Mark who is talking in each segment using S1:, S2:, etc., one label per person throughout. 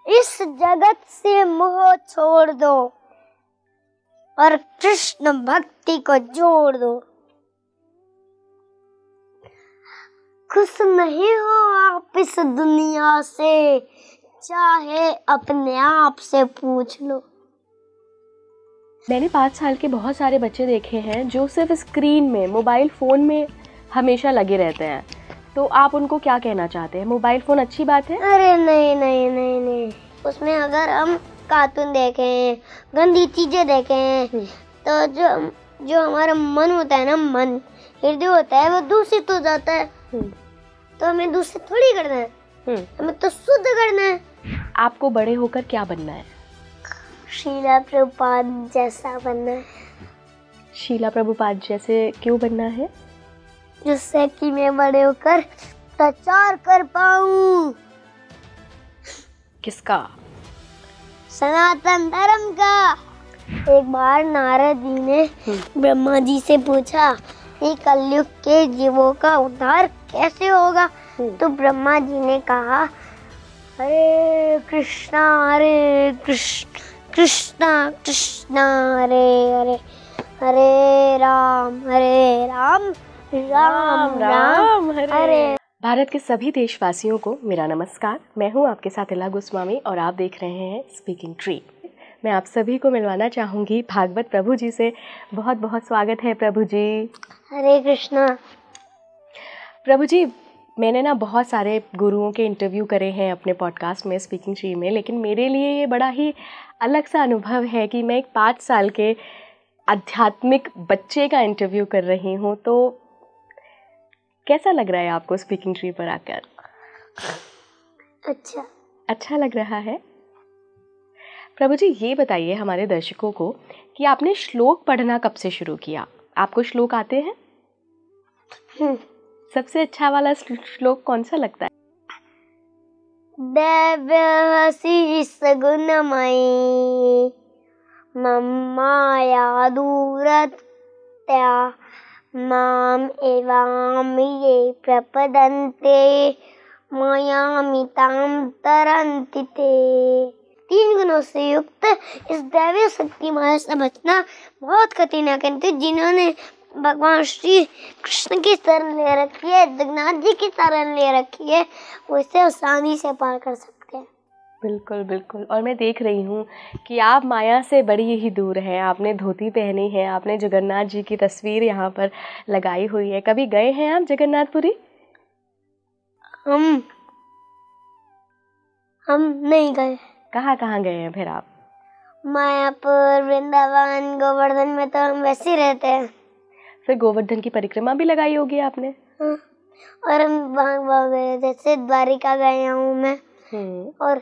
S1: इस जगत से मोह छोड़ दो और कृष्ण भक्ति को जोड़ दो। खुश नहीं हो आप इस दुनिया से, चाहे अपने आप से पूछ लो।
S2: मैंने 5 साल के बहुत सारे बच्चे देखे हैं जो सिर्फ स्क्रीन में, मोबाइल फ़ोन में हमेशा लगे रहते हैं, तो आप उनको क्या कहना चाहते हैं? मोबाइल फ़ोन अच्छी बात है?
S1: अरे नहीं नहीं नहीं नहीं, उसमें अगर हम कार्टून देखें, गंदी चीजें देखें, तो जो हमारा मन होता है ना, मन हृदय होता है, वो दूषित हो जाता है। तो हमें दूषित थोड़ी करना है, हमें तो शुद्ध करना है।
S2: आपको बड़े होकर क्या बनना है?
S1: शीला प्रभुपाद जैसा बनना है।
S2: शीला प्रभुपाद जैसे क्यों बनना है?
S1: जिससे कि मैं बड़े होकर प्रचार कर पाऊं।
S2: किसका?
S1: सनातन धर्म का। एक बार नारद जी ने ब्रह्मा जी से पूछा कि कलयुग के जीवों का उद्धार कैसे होगा? तो ब्रह्मा जी ने कहा, हरे कृष्णा कृष्णा कृष्णा हरे हरे, हरे राम राम राम हरे।
S2: भारत के सभी देशवासियों को मेरा नमस्कार। मैं हूं आपके साथ इला गोस्वामी और आप देख रहे हैं स्पीकिंग ट्री। मैं आप सभी को मिलवाना चाहूँगी भागवत प्रभु जी से। बहुत बहुत स्वागत है प्रभु जी।
S1: हरे कृष्णा।
S2: प्रभु जी, मैंने ना बहुत सारे गुरुओं के इंटरव्यू करे हैं अपने पॉडकास्ट में, स्पीकिंग ट्री में, लेकिन मेरे लिए ये बड़ा ही अलग सा अनुभव है कि मैं एक 5 साल के आध्यात्मिक बच्चे का इंटरव्यू कर रही हूँ। तो कैसा लग रहा है आपको स्पीकिंग ट्री पर आकर? अच्छा लग रहा है। प्रभु जी, ये बताइए हमारे दर्शकों को कि आपने श्लोक पढ़ना कब से शुरू किया? आपको श्लोक आते हैं? सबसे अच्छा वाला श्लोक कौन सा लगता है?
S1: देवसी सगुणमयी मम्माया दूरत्या माम एवाम ये प्रपदन्ते मायामिताम तरन्ति ते। 3 गुणों से युक्त इस दैवीय शक्ति माया से बचना बहुत कठिन है, किंतु जिन्होंने भगवान श्री कृष्ण की शरण ले रखी है, जगन्नाथ जी की शरण ले रखी है, वो इसे आसानी से पार कर सकते हैं।
S2: बिल्कुल बिल्कुल। और मैं देख रही हूँ कि आप माया से बड़ी ही दूर हैं। आपने धोती पहनी है, आपने जगन्नाथ जी की तस्वीर यहाँ पर लगाई हुई है। कभी गए हैं आप जगन्नाथपुरी?
S1: हम नहीं गए।
S2: कहाँ गए हैं फिर आप?
S1: मायापुर, वृंदावन, गोवर्धन में तो हम वैसे ही रहते हैं।
S2: फिर गोवर्धन की परिक्रमा भी लगाई होगी आपने?
S1: और हम वहाँ गए, जैसे द्वारिका गए हूँ मैं, और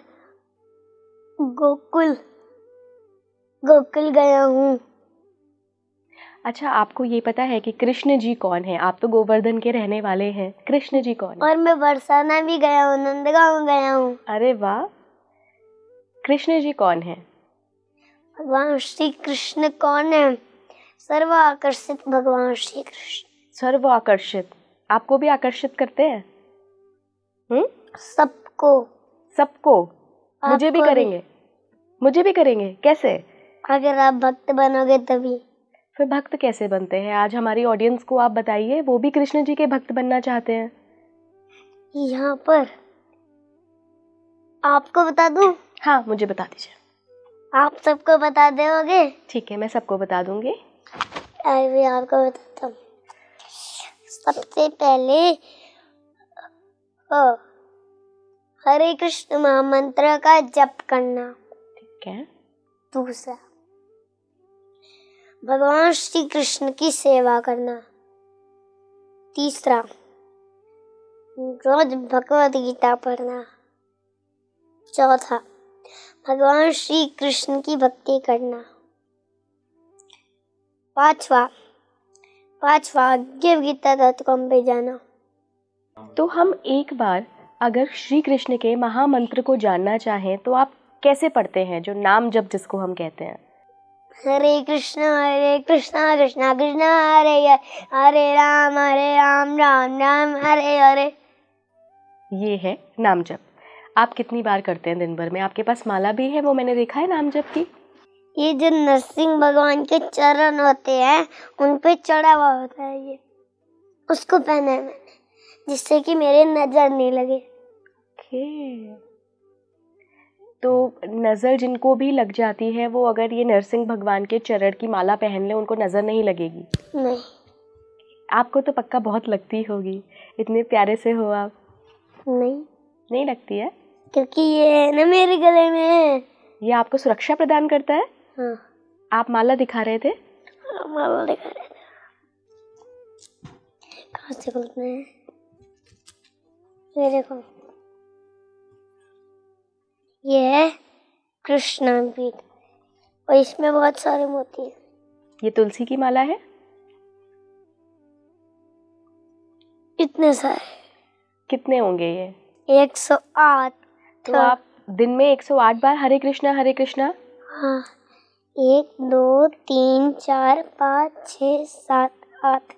S1: गोकुल गया हूँ।
S2: अच्छा, आपको ये पता है कि कृष्ण जी कौन है? आप तो गोवर्धन के रहने वाले हैं, कृष्ण जी कौन है?
S1: और मैं बरसाना भी गया हूँ, नंदगांव गया हूँ।
S2: अरे वाह! कृष्ण जी कौन है?
S1: भगवान श्री कृष्ण कौन है? सर्व आकर्षित भगवान श्री कृष्ण। सर्व
S2: आकर्षित। आपको भी आकर्षित करते हैं? सबको। मुझे भी करेंगे। कैसे?
S1: अगर आप भक्त बनोगे तभी।
S2: फिर भक्त कैसे बनते हैं? आज हमारी ऑडियंस को आप बताइए, वो भी कृष्ण जी के भक्त बनना चाहते हैं।
S1: यहाँ पर आपको बता दूं?
S2: हाँ, मुझे बता दीजिए।
S1: आप सबको बता दोगे?
S2: ठीक है, मैं सबको बता दूंगी।
S1: अभी आपको बताता हूँ। सबसे पहले हरे कृष्ण महामंत्र का जप करना।
S2: ठीक है।
S1: दूसरा, भगवान श्री कृष्ण की सेवा करना। तीसरा, रोज भगवत गीता पढ़ना। चौथा, भगवान श्री कृष्ण की भक्ति करना। पांचवा givgita.com पे जाना।
S2: तो हम एक बार अगर श्री कृष्ण के महामंत्र को जानना चाहें तो आप कैसे पढ़ते हैं, जो नाम जप जिसको हम कहते हैं?
S1: हरे कृष्णा कृष्णा कृष्णा हरे हरे राम राम राम हरे हरे।
S2: ये है नाम जप। आप कितनी बार करते हैं दिन भर में? आपके पास माला भी है, वो मैंने देखा है नाम जप की।
S1: ये जो नरसिंह भगवान के चरण होते हैं उन पे चढ़ा हुआ होता है, ये उसको पहना है मैंने, जिससे कि मेरे नजर नहीं लगे।
S2: ओके, तो नज़र जिनको भी लग जाती है वो अगर ये नरसिंह भगवान के चरण की माला पहन ले उनको नज़र नहीं लगेगी?
S1: नहीं।
S2: आपको तो पक्का बहुत लगती होगी, इतने प्यारे से हो आप।
S1: नहीं
S2: लगती है?
S1: क्योंकि ये है ना मेरे गले में।
S2: ये आपको सुरक्षा प्रदान करता है?
S1: हाँ।
S2: आप माला दिखा रहे थे?
S1: माला दिखा रहे थे। कहाँ से खुलते हैं? ये देखो, ये है कृष्णा पीठ और इसमें बहुत सारे मोती हैं।
S2: ये तुलसी की माला है?
S1: इतने सारे।
S2: कितने होंगे ये?
S1: 108।
S2: तो आप दिन में 108 बार हरे कृष्णा हरे कृष्णा?
S1: हाँ, 1 2 3 4 5 6 7 8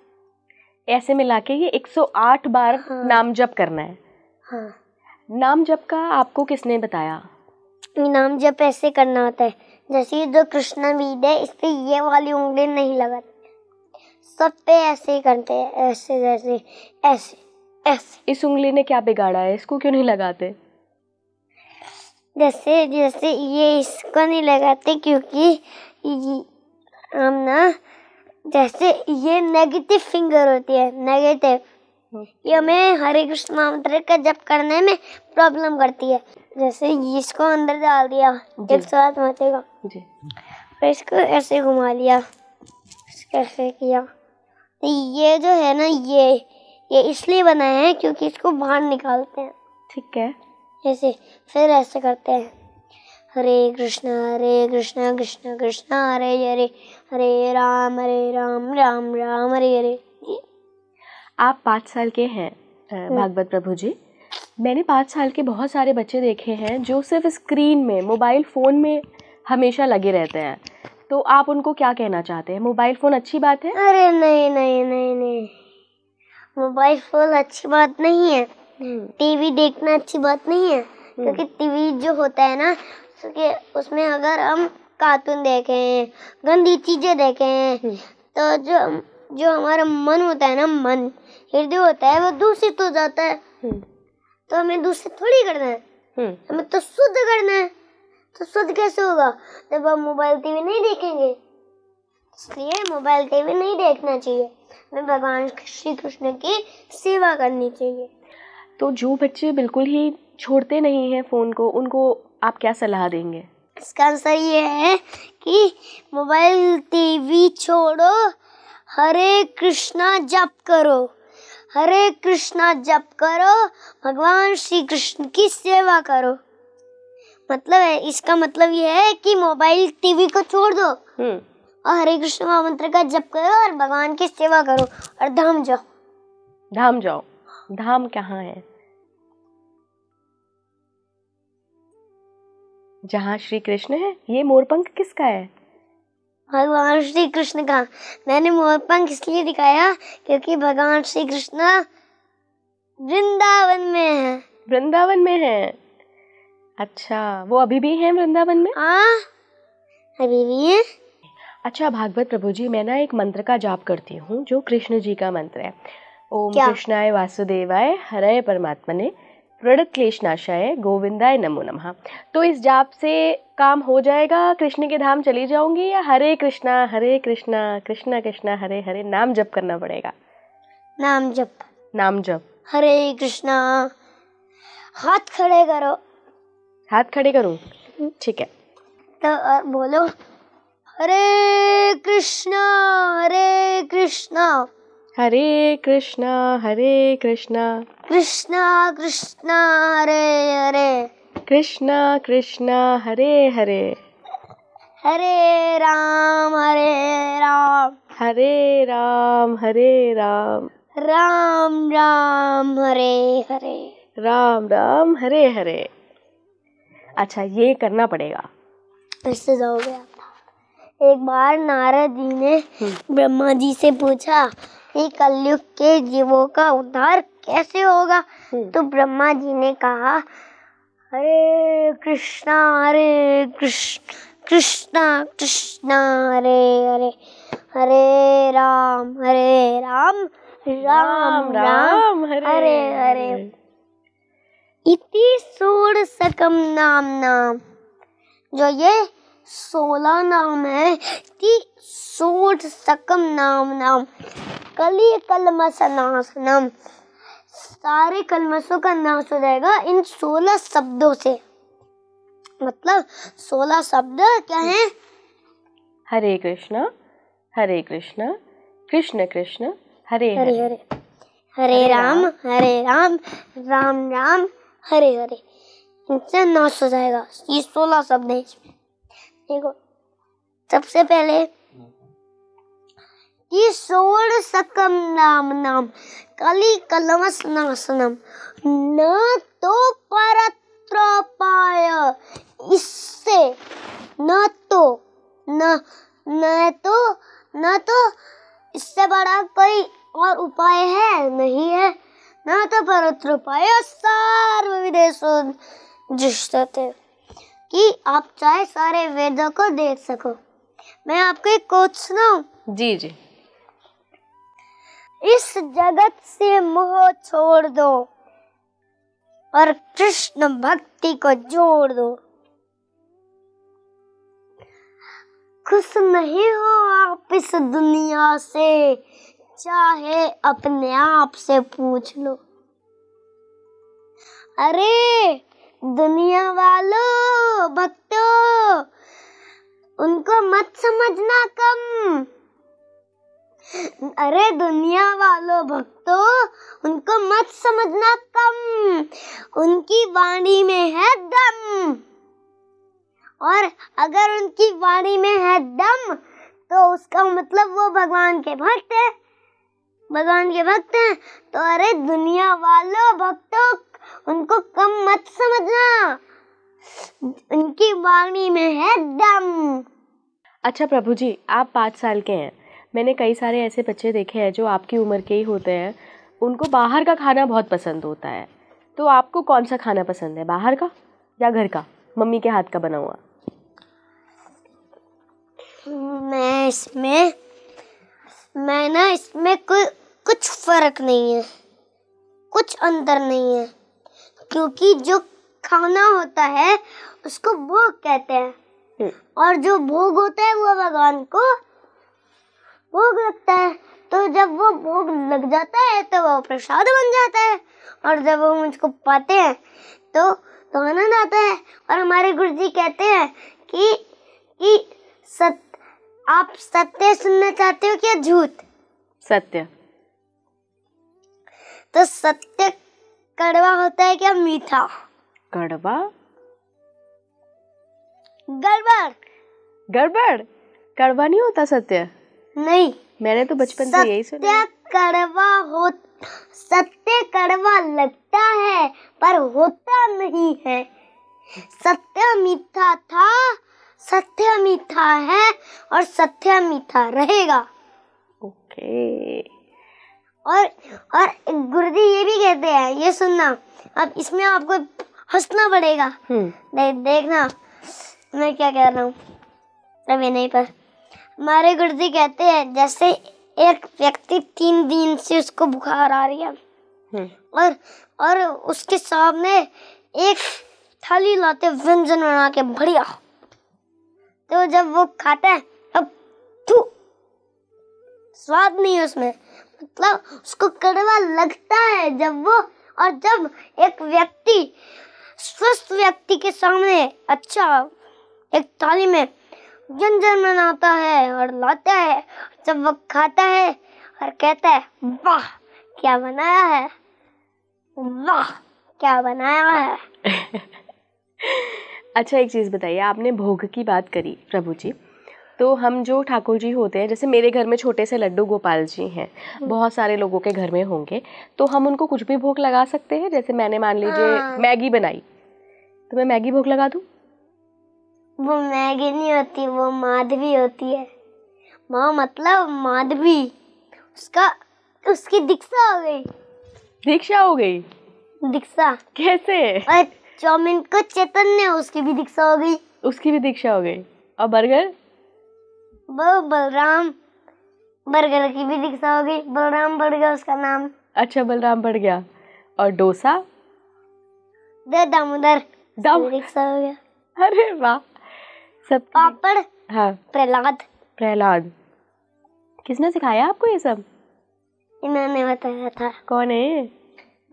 S2: ऐसे मिला के ये 108 बार
S1: हाँ।
S2: नाम जप करना है।
S1: हाँ।
S2: नाम जप का आपको किसने बताया?
S1: नाम जप ऐसे करना होता है, जैसे ये जो कृष्णा बीज है इस पे ये वाली उंगली नहीं लगाते, सब पे ऐसे ही करते हैं, ऐसे जैसे ऐसे ऐसे।
S2: इस उंगली ने क्या बिगाड़ा है, इसको क्यों नहीं लगाते?
S1: जैसे जैसे ये इसको नहीं लगाते क्योंकि हम ना, जैसे ये नेगेटिव फिंगर होती है, नेगेटिव, ये हमें हरे कृष्ण मंत्र का जप करने में प्रॉब्लम करती है। जैसे इसको अंदर डाल दिया 108 माते का, फिर इसको ऐसे घुमा लिया, कैसे किया, तो ये जो है ना ये इसलिए बनाया है क्योंकि इसको बाहर निकालते हैं।
S2: ठीक है।
S1: ऐसे फिर ऐसे करते हैं, हरे कृष्णा कृष्ण कृष्ण हरे हरे, हरे राम राम राम हरे हरे।
S2: आप 5 साल के हैं भागवत प्रभु जी। मैंने 5 साल के बहुत सारे बच्चे देखे हैं जो सिर्फ स्क्रीन में, मोबाइल फ़ोन में हमेशा लगे रहते हैं, तो आप उनको क्या कहना चाहते हैं? मोबाइल फ़ोन अच्छी बात है?
S1: अरे नहीं नहीं नहीं नहीं, मोबाइल फोन अच्छी बात नहीं है, टीवी देखना अच्छी बात नहीं है, क्योंकि टीवी जो होता है ना, उसमें अगर हम कार्टून देखें, गंदी चीजें देखें, तो जो हमारा मन होता है ना, मन हृदय होता है, वो दूषित हो जाता है। तो हमें दूषित थोड़ी करना है, हमें तो शुद्ध करना है। तो शुद्ध कैसे होगा जब हम मोबाइल टीवी नहीं देखेंगे? इसलिए मोबाइल टीवी नहीं देखना चाहिए, हमें भगवान श्री कृष्ण की सेवा करनी चाहिए।
S2: तो जो बच्चे बिल्कुल ही छोड़ते नहीं हैं फ़ोन को, उनको आप क्या सलाह देंगे?
S1: इसका आंसर ये है कि मोबाइल टीवी छोड़ो, हरे कृष्णा जप करो, हरे कृष्णा जप करो, भगवान श्री कृष्ण की सेवा करो। मतलब है, इसका मतलब ये है कि मोबाइल टीवी को छोड़ दो और हरे कृष्ण महामंत्र का जप करो और भगवान की सेवा करो और धाम जाओ।
S2: धाम जाओ? धाम कहाँ है? जहाँ श्री कृष्ण है। ये मोरपंख किसका है?
S1: भगवान श्री कृष्ण का। मैंने मोरपंख इसलिए दिखाया क्योंकि भगवान श्री कृष्ण वृंदावन में है।
S2: वृंदावन में है? अच्छा, वो अभी भी हैं वृंदावन में?
S1: हाँ, अभी भी है।
S2: अच्छा भागवत प्रभु जी, मैं ना एक मंत्र का जाप करती हूँ जो कृष्ण जी का मंत्र है। ओम कृष्णाय वासुदेवाय हरय परमात्मने प्रणतक्लेशनाशाय गोविंदाय नमो नमः। तो इस जाप से काम हो जाएगा, कृष्ण के धाम चली जाऊंगी, या हरे कृष्णा कृष्ण कृष्ण हरे हरे नाम जप करना पड़ेगा?
S1: नाम जप।
S2: नाम जप।
S1: हरे कृष्णा। हाथ खड़े करो।
S2: हाथ खड़े करूं? ठीक है।
S1: तो बोलो, हरे कृष्णा हरे कृष्णा,
S2: हरे कृष्णा
S1: कृष्णा कृष्णा हरे हरे,
S2: कृष्णा कृष्णा हरे हरे,
S1: हरे राम
S2: हरे राम,
S1: राम राम हरे हरे,
S2: राम राम हरे हरे। अच्छा, ये करना पड़ेगा।
S1: इससे जाओगे आप। एक बार नारद जी ने ब्रह्मा जी से पूछा कि कलयुग के जीवों का उद्धार कैसे होगा? तो ब्रह्मा जी ने कहा, हरे कृष्णा कृष्णा कृष्णा हरे हरे, हरे राम राम राम हरे हरे। इति षोडशकम नाम, जो ये 16 नाम है, इति षोडशकम नाम कली कलमशनाशनम, सारे कलमशों का नाश हो जाएगा इन 16 शब्दों से। मतलब 16 शब्द क्या हैं?
S2: हरे कृष्ण कृष्ण कृष्ण हरे
S1: हरे हरे, हरे राम राम राम हरे हरे। इनसे नाश हो जाएगा। ये 16 शब्द हैं इसमें। देखो, सबसे पहले ये षोडशकम नाम कली कलमशनाशनम न तो परत्रोपाय, इससे न तो इससे बड़ा कोई और उपाय है नहीं है। न तो परत्रोपाय सर्वविदेशो दृष्टते, कि आप चाहे सारे वेदों को देख सको। मैं आपको एक कोट सुनाऊं?
S2: जी जी।
S1: इस जगत से मोह छोड़ दो और कृष्ण भक्ति को जोड़ दो। खुश नहीं हो आप इस दुनिया से, चाहे अपने आप से पूछ लो। अरे दुनिया वालों भक्तों, उनको मत समझना कम। अरे दुनिया वालों भक्तों, उनको मत समझना कम। उनकी वाणी में है दम, और अगर उनकी वाणी में है दम तो उसका मतलब वो भगवान के भक्त है। भगवान के भक्त हैं तो अरे दुनिया वालों भक्तों, उनको कम मत समझना, उनकी वाणी में है दम।
S2: अच्छा प्रभु जी, आप 5 साल के हैं। मैंने कई सारे ऐसे बच्चे देखे हैं जो आपकी उम्र के ही होते हैं, उनको बाहर का खाना बहुत पसंद होता है। तो आपको कौन सा खाना पसंद है, बाहर का या घर का, मम्मी के हाथ का बना हुआ?
S1: इसमें कुछ फर्क नहीं है, कुछ अंतर नहीं है, क्योंकि जो खाना होता है उसको भोग कहते हैं, और जो भोग होता है वो भगवान को भोग लगता है। तो जब वो भोग लग जाता है तो वो प्रसाद बन जाता है, और जब हम उसको पाते हैं तो आनंद आता है। और हमारे गुरुजी कहते हैं कि आप सत्य सुनना चाहते हो क्या झूठ?
S2: सत्य।
S1: तो सत्य कड़वा होता है क्या मीठा?
S2: कड़वा?
S1: गड़बड़।
S2: कड़वा नहीं होता सत्य?
S1: नहीं,
S2: मैंने तो बचपन से यही सुना।
S1: सत्य कड़वा लगता है पर होता नहीं है। सत्य मीठा था, सत्य मीठा है, और सत्य मीठा रहेगा।
S2: ओके।
S1: और गुरुजी ये भी कहते हैं, ये सुनना, अब इसमें आपको हंसना पड़ेगा। देखना मैं क्या कह रहा हूँ अभी नहीं, पर हमारे गुरुजी कहते हैं जैसे एक व्यक्ति 3 दिन से उसको बुखार आ रही है, और उसके सामने एक थाली लाते व्यंजन बना के बढ़िया, तो जब वो खाता है तब स्वाद नहीं है उसमें, मतलब उसको कड़वा लगता है जब एक व्यक्ति स्वस्थ व्यक्ति के सामने अच्छा एक थाली में व्यंजन बनाता है और लाता है, जब वो खाता है और कहता है वाह क्या बनाया है, वाह क्या बनाया है।
S2: अच्छा एक चीज़ बताइए, आपने भोग की बात करी प्रभु जी, तो हम जो ठाकुर जी होते हैं, जैसे मेरे घर में छोटे से लड्डू गोपाल जी हैं, बहुत सारे लोगों के घर में होंगे, तो हम उनको कुछ भी भोग लगा सकते हैं? जैसे मैंने मान लीजिए मैगी बनाई, तो मैं मैगी भोग लगा दूं?
S1: वो मैगी नहीं होती, वो माधवी होती है। माँ मतलब माधवी, उसकी दीक्षा हो गई।
S2: दीक्षा हो गई?
S1: दीक्षा
S2: कैसे?
S1: चाउमीन को चैतन्य, उसकी भी दीक्षा हो गई।
S2: उसकी भी दीक्षा हो गई। और बर्गर?
S1: वो बलराम, बर्गर की भी दीक्षा हो गई, बलराम बढ़ गया उसका नाम।
S2: अच्छा, बलराम बढ़ गया। और डोसा?
S1: दामोदर, दीक्षा हो गया।
S2: अरे वाह, सब।
S1: पापड़?
S2: हाँ,
S1: प्रहलाद।
S2: प्रहलाद। किसने सिखाया आपको ये सब?
S1: इन्होंने बताया था।
S2: कौन है?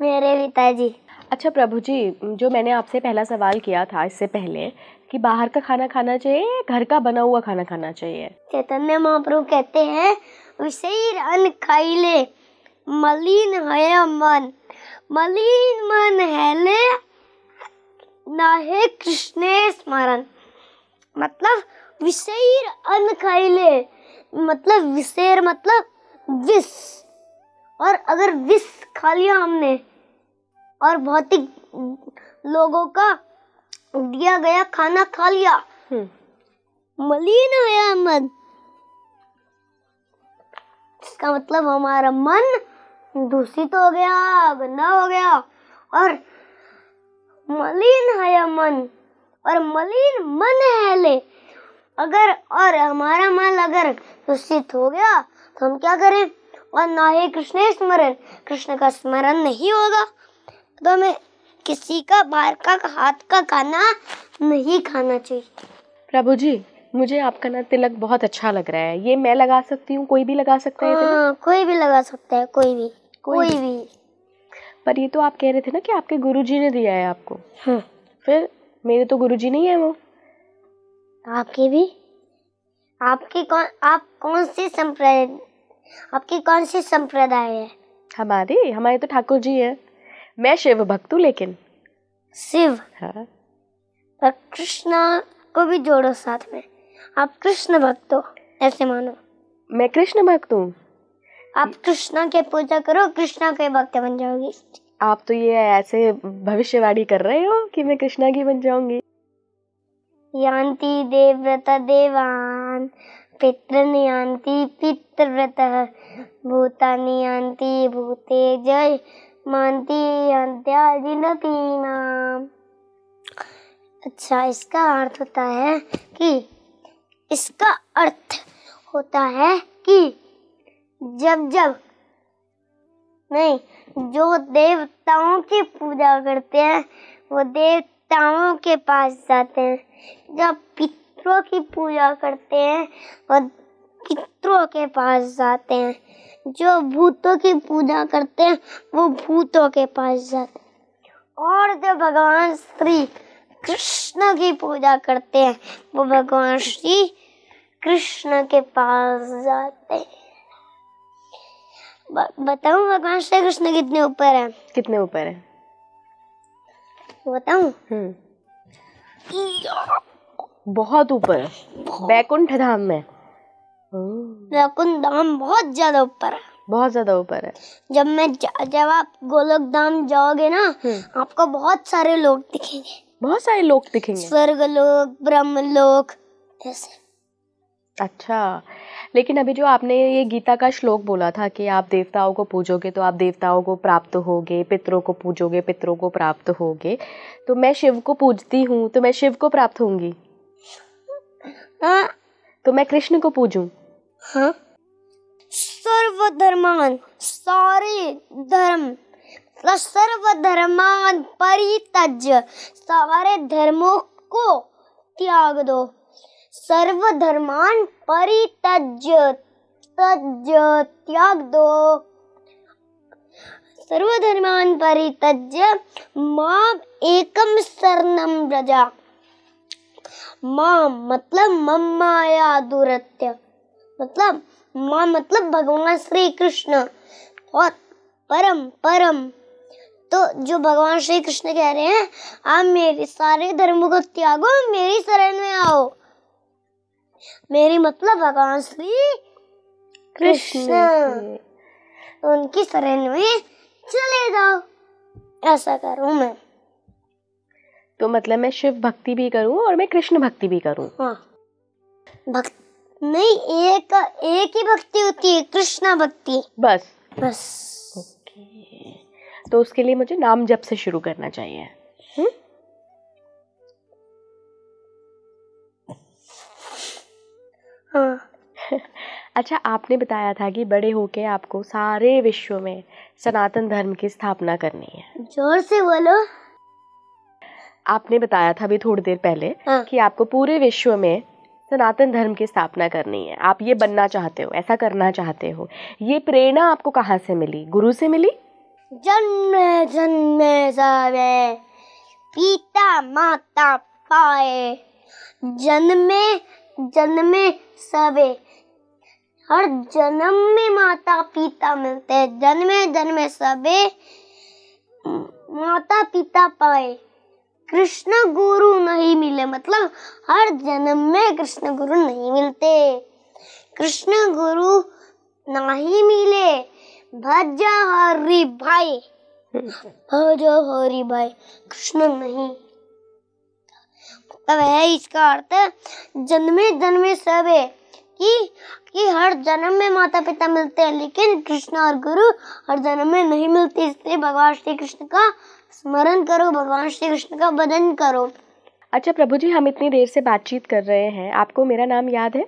S1: मेरे पिताजी।
S2: अच्छा प्रभु जी, जो मैंने आपसे पहला सवाल किया था इससे पहले कि बाहर का खाना खाना चाहिए, घर का बना हुआ खाना खाना चाहिए,
S1: चैतन्य महाप्रभु कहते हैं विषय अन्न खाई ले, मलिन है मन, मलिन मन है ले, ना है कृष्ण स्मरण। मतलब विषय अन्न खाई ले, मतलब विषेर मतलब विष, और अगर विष खा लिया हमने और भौतिक लोगों का दिया गया खाना खा लिया, मलिन है मन, इसका मतलब हमारा मन दूषित हो गया, गंदा हो गया। और मलिन है मन और मलिन मन है ले, अगर और हमारा मन अगर दूषित हो गया तो हम क्या करें? और ना ही कृष्ण स्मरण, कृष्ण का स्मरण नहीं होगा तो हमें किसी का बाहर का हाथ का खाना नहीं खाना चाहिए।
S2: प्रभु जी, मुझे आपका ना तिलक बहुत अच्छा लग रहा है। ये मैं लगा सकती हूँ? कोई भी लगा सकता है तिलक?
S1: कोई भी लगा सकता है, कोई भी।
S2: पर ये तो आप कह रहे थे ना कि आपके गुरुजी ने दिया है आपको। फिर मेरे तो गुरुजी नहीं है वो।
S1: आपके भी? आप कौन सी संप्रदाय है?
S2: हमारे तो ठाकुर जी है। मैं शिव भक्त हूँ। लेकिन
S1: शिव?
S2: हाँ।
S1: पर कृष्णा को भी जोड़ो साथ में, आप कृष्ण भक्त हो, ऐसे मानो।
S2: मैं कृष्ण भक्त हूँ।
S1: आप कृष्णा के पूजा करो, कृष्णा के भक्त बन जाओगी।
S2: आप तो ये ऐसे भविष्यवाणी कर रहे हो कि मैं कृष्णा की बन जाऊंगी।
S1: यान्ति देवव्रत देवान, पितॄन् यान्ति पितृव्रतः, भूतानि यान्ति भूते जय मान्ति यान्त्याजिनतीनाम। अच्छा, इसका अर्थ होता है कि जो देवताओं की पूजा करते हैं वो देवताओं के पास जाते हैं, जब पितरों की पूजा करते हैं वो पितरों के पास जाते हैं, जो भूतों की पूजा करते हैं वो भूतों के पास जाते हैं, और जो भगवान श्री कृष्ण की पूजा करते हैं वो भगवान श्री कृष्ण के पास जाते हैं। बताऊं भगवान श्री कृष्ण कितने ऊपर है?
S2: कितने ऊपर है
S1: बताऊं?
S2: बहुत ऊपर, बैकुंठ धाम में।
S1: बैकुंठ धाम बहुत ज्यादा ऊपर है,
S2: बहुत ज्यादा ऊपर है।
S1: जब आप गोलोक धाम जाओगे ना, आपको बहुत सारे लोग दिखेंगे।
S2: बहुत सारे लोग दिखेंगे?
S1: स्वर्गलोक, ब्रह्मलोक, ऐसे।
S2: अच्छा, लेकिन अभी जो आपने ये गीता का श्लोक बोला था कि आप देवताओं को पूजोगे तो आप देवताओं को प्राप्त होगे, पितरों को पूजोगे पितरों को प्राप्त होगे, तो मैं शिव को पूजती हूँ तो मैं शिव को प्राप्त होंगी। तो मैं कृष्ण को पूजूं?
S1: हाँ। सर्वधर्मान, सारे धर्म, सर्वधर्मान परित्यज्य, सारे धर्मों को त्याग दो। सर्वधर्मान परित्यज्य, त्याग दो। सर्वधर्मान परित्यज्य माम एकम शरणं व्रज। माम मतलब मम्माया दुरत्य, मतलब माँ मतलब भगवान श्री कृष्ण, और परम तो जो भगवान श्री कृष्ण कह रहे हैं आप मेरे सारे धर्मों को त्यागो, मेरी शरण में आओ। मेरी मतलब भगवान श्री कृष्ण, उनकी शरण में चले जाओ, ऐसा करूं मैं।
S2: तो मतलब मैं शिव भक्ति भी करूं और मैं कृष्ण भक्ति भी करूं?
S1: हाँ। नहीं, एक ही भक्ति होती है, कृष्णा भक्ति बस।
S2: ओके, तो उसके लिए मुझे नाम जप से शुरू करना चाहिए। अच्छा, आपने बताया था कि बड़े होके आपको सारे विश्व में सनातन धर्म की स्थापना करनी है।
S1: जोर से बोलो।
S2: आपने बताया था अभी थोड़ी देर पहले
S1: हाँ।
S2: कि आपको पूरे विश्व में सनातन धर्म की स्थापना करनी है, आप ये बनना चाहते हो, ऐसा करना चाहते हो। ये प्रेरणा आपको कहाँ से मिली? गुरु से मिली?
S1: जन्मे जन्मे सबे पिता माता पाए, जन्मे जन्मे सबे, हर जन्म में माता पिता मिलते हैं। जन्मे जन्मे सबे माता पिता पाए, कृष्ण गुरु नहीं मिले, मतलब हर जन्म में कृष्ण गुरु नहीं मिलते। कृष्ण गुरु नहीं मिले, भज हरि भाई, भज हरि भाई, कृष्ण नहीं। तब है इसका अर्थ जन्मे जन्मे सबे कि हर जन्म में माता पिता मिलते हैं, लेकिन कृष्ण और गुरु हर जन्म में नहीं मिलते। इसलिए भगवान श्री कृष्ण का स्मरण करो, भगवान श्री कृष्ण का भजन करो।
S2: अच्छा प्रभु जी, हम इतनी देर से बातचीत कर रहे हैं, आपको मेरा नाम याद है?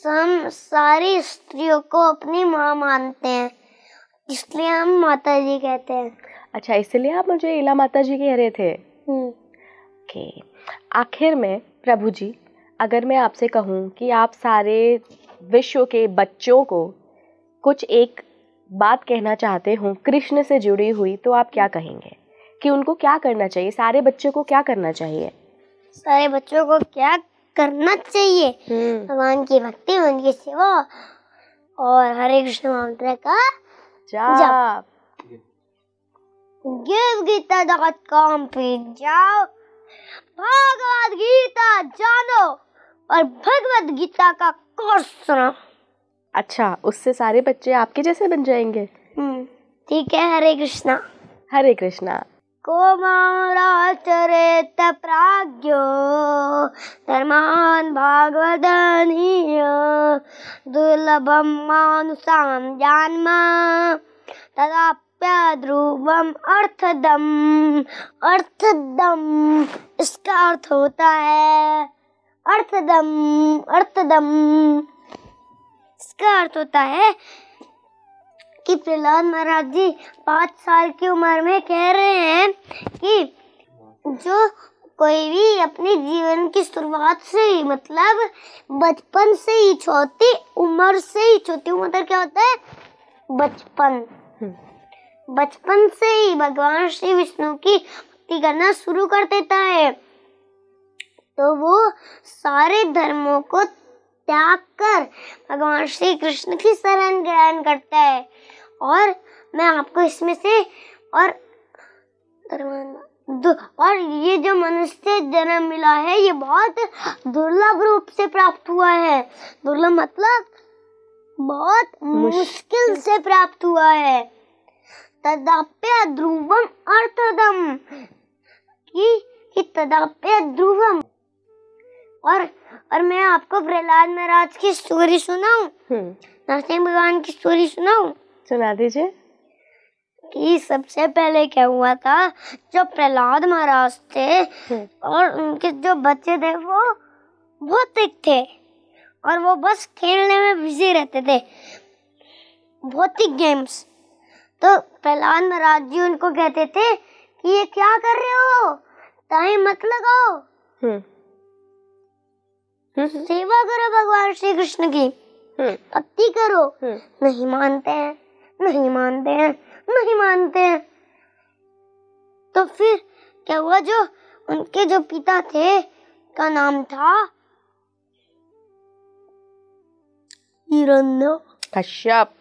S1: हम सारी स्त्रियों को अपनी माँ मानते हैं, इसलिए हम माता जी कहते हैं।
S2: अच्छा, इसलिए आप मुझे इला माता जी कह रहे थे? ओके। आखिर में प्रभु जी, अगर मैं आपसे कहूँ कि आप सारे विश्व के बच्चों को कुछ एक बात कहना चाहते हो कृष्ण से जुड़ी हुई, तो आप क्या कहेंगे कि उनको क्या करना चाहिए? सारे बच्चों को क्या करना चाहिए?
S1: सारे बच्चों को क्या करना चाहिए? भगवान की भक्ति, उनकी सेवा और हरे कृष्ण मंत्र का जाप। givegita.com पे जाओ, भगवद गीता जानो और भगवद गीता का कोर्स सुनो।
S2: अच्छा, उससे सारे बच्चे आपके जैसे बन जाएंगे?
S1: ठीक है। हरे कृष्णा।
S2: हरे कृष्णा।
S1: कोमाराचरेत प्राज्ञो धर्मान् भागवदनीय दुर्लभं मानुषां जन्म तदाप्य ध्रुवम अर्थदम। अर्थदम इसका अर्थ होता है अर्थदम। अर्थदम इसका अर्थ होता है कि प्रहलाद महाराज जी 5 साल की उम्र में कह रहे हैं कि जो कोई भी अपने जीवन की शुरुआत से ही, मतलब बचपन से ही, छोटी उम्र से ही, छोटी उम्र क्या होता है? बचपन। बचपन से ही भगवान श्री विष्णु की भक्ति करना शुरू कर देता है, तो वो सारे धर्मों को त्याग कर भगवान श्री कृष्ण की शरण ग्रहण करता है। और मैं आपको इसमें से और ये जो मनुष्य जन्म मिला है, ये बहुत दुर्लभ रूप से प्राप्त हुआ है। दुर्लभ मतलब बहुत मुश्किल से प्राप्त हुआ है। तदाप्य ध्रुवम अर्थदम, कि तदाप्य ध्रुवम। और मैं आपको प्रहलाद महाराज की स्टोरी सुनाऊं, नरसिंह भगवान की स्टोरी सुनाऊं?
S2: सुना दीजिए।
S1: कि सबसे पहले क्या हुआ था, जो प्रहलाद महाराज थे और उनके जो बच्चे थे वो भौतिक थे और वो बस खेलने में बिजी रहते थे, भौतिक गेम्स। तो प्रहलाद महाराज जी उनको कहते थे कि ये क्या कर रहे हो, टाइम मत लगाओ, सेवा करो भगवान श्री कृष्ण की, भक्ति करो। नहीं मानते हैं, नहीं मानते हैं, नहीं मानते हैं। तो फिर क्या हुआ, जो उनके जो पिता थे का नाम था
S2: हिरण्यकश्यप,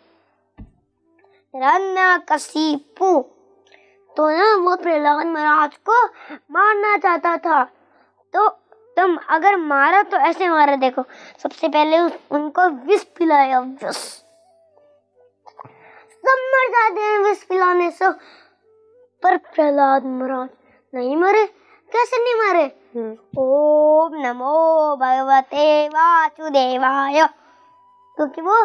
S1: हिरण्यकशिपु। तो ना वो प्रहलाद महाराज को मारना चाहता था। तो तुम अगर मारा तो ऐसे मारा, देखो सबसे पहले उनको विष पिलाया, विष। सब मर जाते हैं विष पिलाने से, पर प्रहलाद महाराज नहीं मरे। कैसे नहीं मरे? ओम नमो भगवते वासुदेवाय, क्योंकि वो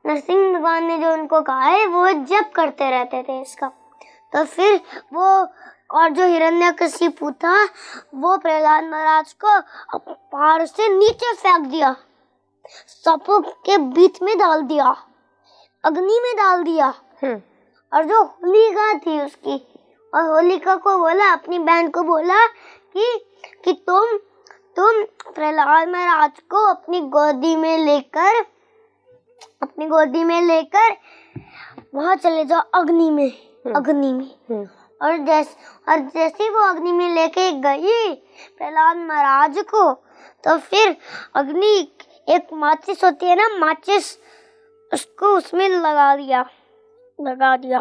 S1: नरसिंह भगवान ने जो उनको कहा है वो जप करते रहते थे इसका। तो फिर वो और जो हिरण्यकशिपु था वो प्रहलाद महाराज को पहाड़ से नीचे फेंक दिया। सांपों के बीच में डाल दिया, अग्नि में डाल दिया। और जो होलिका थी उसकी, और होलिका को बोला, अपनी बहन को बोला कि तुम प्रहलाद महाराज को अपनी गोदी में लेकर वहां चले जाओ, अग्नि में। और जैसे वो अग्नि में लेके गई प्रहलाद महाराज को, तो फिर अग्नि, एक माचिस होती है ना, माचिस, उसको उसमें लगा दिया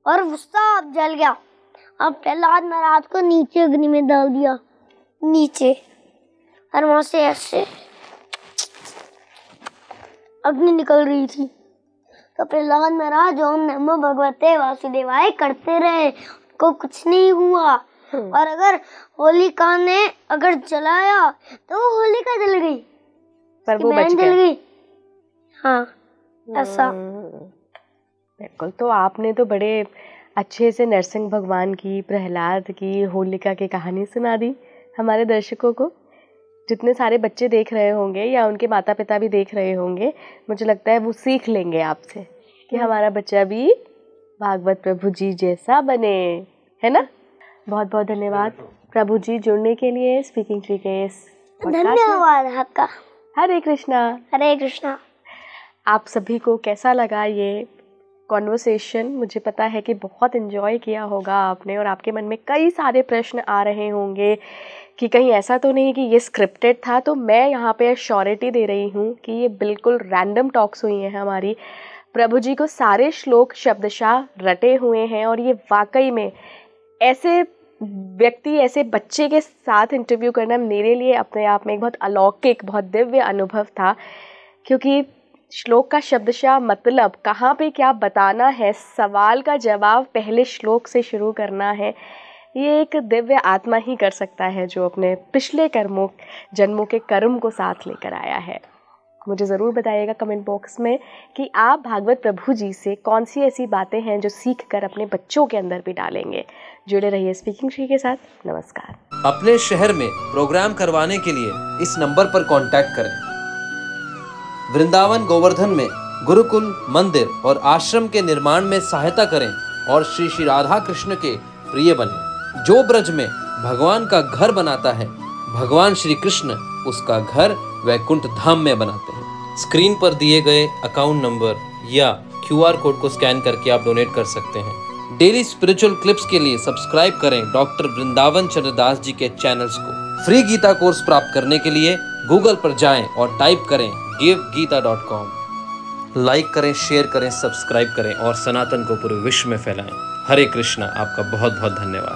S1: और वो सब जल गया। अब प्रहलाद महाराज को नीचे अग्नि में डाल दिया, नीचे, और वहां से ऐसे अग्नि निकल रही थी। तो प्रहलाद महाराज ओम नमो भगवते वासुदेवाय करते रहे, उनको कुछ नहीं हुआ। और अगर होलिका ने अगर जलाया तो होलिका जल गई,
S2: पर वो बच
S1: गई। हाँ, ऐसा।
S2: बिल्कुल। तो आपने तो बड़े अच्छे से नरसिंह भगवान की, प्रहलाद की, होलिका की कहानी सुना दी हमारे दर्शकों को। जितने सारे बच्चे देख रहे होंगे या उनके माता पिता भी देख रहे होंगे, मुझे लगता है वो सीख लेंगे आपसे कि हमारा बच्चा भी भागवत प्रभु जी जैसा बने, है ना। बहुत बहुत धन्यवाद प्रभु जी जुड़ने के लिए स्पीकिंग ट्री के इस पॉडकास्ट में।
S1: धन्यवाद आपका।
S2: हरे कृष्णा।
S1: हरे कृष्णा।
S2: आप सभी को कैसा लगा ये कॉन्वर्सेशन? मुझे पता है कि बहुत एंजॉय किया होगा आपने, और आपके मन में कई सारे प्रश्न आ रहे होंगे कि कहीं ऐसा तो नहीं कि ये स्क्रिप्टेड था। तो मैं यहाँ पे श्योरिटी दे रही हूँ कि ये बिल्कुल रैंडम टॉक्स हुई हैं हमारी। प्रभु जी को सारे श्लोक शब्दशः रटे हुए हैं, और ये वाकई में ऐसे व्यक्ति, ऐसे बच्चे के साथ इंटरव्यू करना मेरे लिए अपने आप में एक बहुत अलौकिक, बहुत दिव्य अनुभव था। क्योंकि श्लोक का शब्दशः मतलब, कहाँ पे क्या बताना है, सवाल का जवाब पहले श्लोक से शुरू करना है, ये एक दिव्य आत्मा ही कर सकता है जो अपने पिछले जन्मों के कर्म को साथ लेकर आया है। मुझे ज़रूर बताइएगा कमेंट बॉक्स में कि आप भागवत प्रभु जी से कौन सी ऐसी बातें हैं जो सीख कर अपने बच्चों के अंदर भी डालेंगे। जुड़े रहिए स्पीकिंग ट्री के साथ। नमस्कार।
S3: अपने शहर में प्रोग्राम करवाने के लिए इस नंबर पर कांटेक्ट करें। वृंदावन गोवर्धन में गुरुकुल, मंदिर और आश्रम के निर्माण में सहायता करें और श्री श्री राधा कृष्ण के प्रिय बने। जो ब्रज में भगवान का घर बनाता है, भगवान श्री कृष्ण उसका घर वैकुंठ धाम में बनाते हैं। स्क्रीन पर दिए गए अकाउंट नंबर या QR कोड को स्कैन करके आप डोनेट कर सकते हैं। डेली स्पिरिचुअल क्लिप्स के लिए सब्सक्राइब करें डॉक्टर वृंदावन चंद्रदास जी के चैनल्स को। फ्री गीता कोर्स प्राप्त करने के लिए गूगल पर जाएं और टाइप करें givegita.com। लाइक करें, शेयर करें, सब्सक्राइब करें और सनातन को पूरे विश्व में फैलाएं। हरे कृष्णा। आपका बहुत बहुत धन्यवाद।